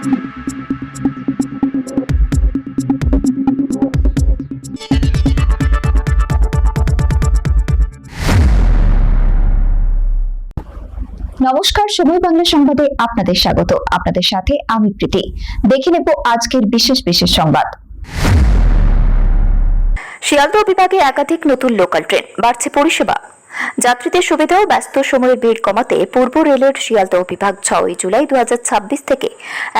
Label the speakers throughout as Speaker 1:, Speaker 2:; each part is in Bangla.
Speaker 1: নমস্কার, সময় বাংলা সংবাদে আপনাদের স্বাগত। আপনাদের সাথে আমি প্রীতি। দেখে নেব আজকের বিশেষ সংবাদ। শিয়ালদহ বিভাগে একাধিক নতুন লোকাল ট্রেন, বাড়ছে পরিষেবা। যাত্রীদের সুবিধা ও ব্যস্ত সময়ের ভিড় কমাতে পূর্ব রেলের শিয়ালদহ বিভাগ 6 জুলাই 2026 থেকে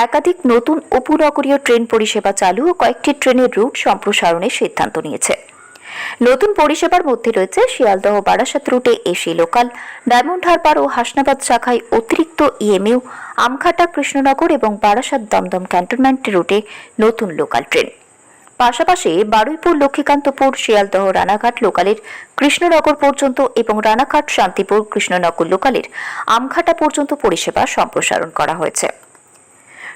Speaker 1: একাধিক নতুন উপনগরীয় ট্রেন পরিষেবা চালু ও কয়েকটি ট্রেনের রুট সম্প্রসারণের সিদ্ধান্ত নিয়েছে। নতুন পরিষেবার মধ্যে রয়েছে শিয়ালদহ বারাসাত রুটে এসি লোকাল, ডায়মন্ড হারবার ও হাসনাবাদ শাখায় অতিরিক্ত ইএমইউ, আমঘাটা কৃষ্ণনগর এবং বারাসাত দমদম ক্যান্টনমেন্ট রুটে নতুন লোকাল ট্রেন। পাশাপাশি বারুইপুর লক্ষ্মীকান্তপুর শিয়ালদহ রানাঘাট লোকালের কৃষ্ণনগর পর্যন্ত এবং রানাঘাট শান্তিপুর কৃষ্ণনগর লোকালের আমঘাটা পর্যন্ত পরিষেবা সম্প্রসারণ করা হয়েছে।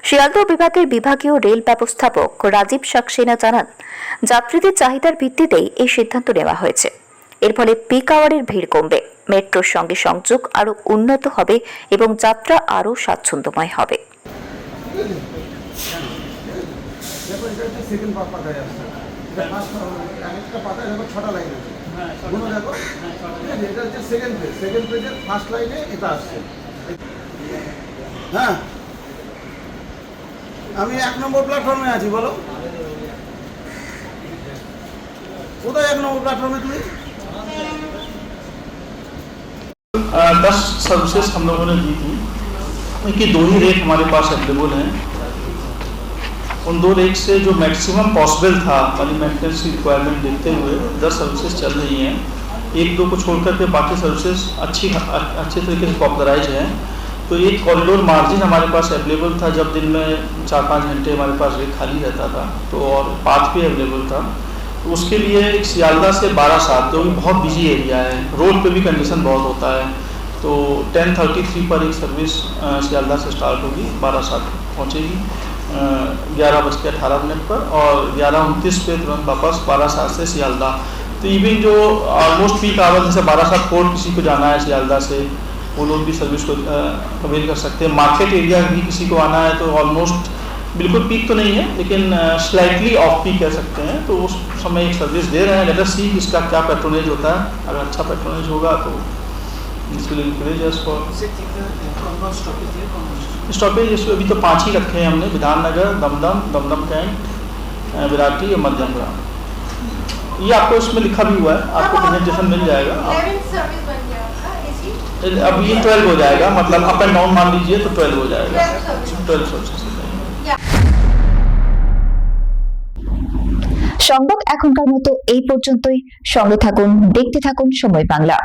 Speaker 1: শিয়ালদহ বিভাগের বিভাগীয় রেল ব্যবস্থাপক রাজীব সাক্সেনা জানান, যাত্রীদের চাহিদার ভিত্তিতেই এই সিদ্ধান্ত নেওয়া হয়েছে। এর ফলে পিক আওয়ারের ভিড় কমবে, মেট্রোর সঙ্গে সংযোগ আরও উন্নত হবে এবং যাত্রা আরও স্বাচ্ছন্দ্যময় হবে।
Speaker 2: আমি 1 নম্বর প্ল্যাটফর্মে আছি, বলো কোথায় 1 নম্বর प्लेटफॉर्म তুমি?
Speaker 3: 10 सर्विसेज हम लोगों ने दी थी, उनकी 2 ही रेट हमारे पास अवेलेबल हैं। उन 2 रेट से जो मैक्सिमम पॉसिबल था वाली मेंटेनेंस की रिक्वायरमेंट देखते हुए 10 सर्विसेज चल रही हैं। 1-2 को छोड़ करके बाकी सर्विसेज अच्छे तरीके से पॉपुलराइज हैं। तो एक कॉरिडोर मार्जिन हमारे पास अवेलेबल था, जब दिन में 4-5 घंटे हमारे पास रेट खाली रहता था, तो और पाथ भी अवेलेबल था। तो उसके लिए एक सियालदा से बारासात, जो कि बहुत बिजी एरिया है, रोड पे भी कंडीशन बहुत होता है, तो 10:33 पर एक सर्विस सियालदा से स्टार्ट होगी, बारासात पहुँचेगी 11:18 पर, और 11:29 पे तुरंत वापस बारासात से सियालदा। तो इवन जो ऑलमोस्ट पीक आवर, जैसे बारासात कोर्ट किसी को जाना है सियालदा से, वो लोग भी सर्विस को अवेल कर सकते हैं। मार्केट एरिया भी किसी को आना है तो ऑलमोस्ट बिल्कुल पीक तो नहीं है, लेकिन स्लाइटली ऑफ पीक कह सकते हैं, तो उस समय एक सर्विस दे रहे हैं। लेट अस सी इसका क्या पैट्रोनेज होता है। अगर अच्छा पैट्रोनेज होगा तो स्टॉपेज अभी तो 5 ही रखे हैं हमने, विधाननगर, दमदम कैंट, विराटी और मध्यमग्राम। ये आपको इसमें लिखा भी हुआ है, आपको प्रेजेंटेशन मिल जाएगा। अब ये 12 हो जाएगा, मतलब अप एंड डाउन मान लीजिए तो 12 हो जाएगा, 12 सर्विसेज।
Speaker 1: সংবাদ এখনকার মতো এই পর্যন্তই। সঙ্গে থাকুন, দেখতে থাকুন সময় বাংলা।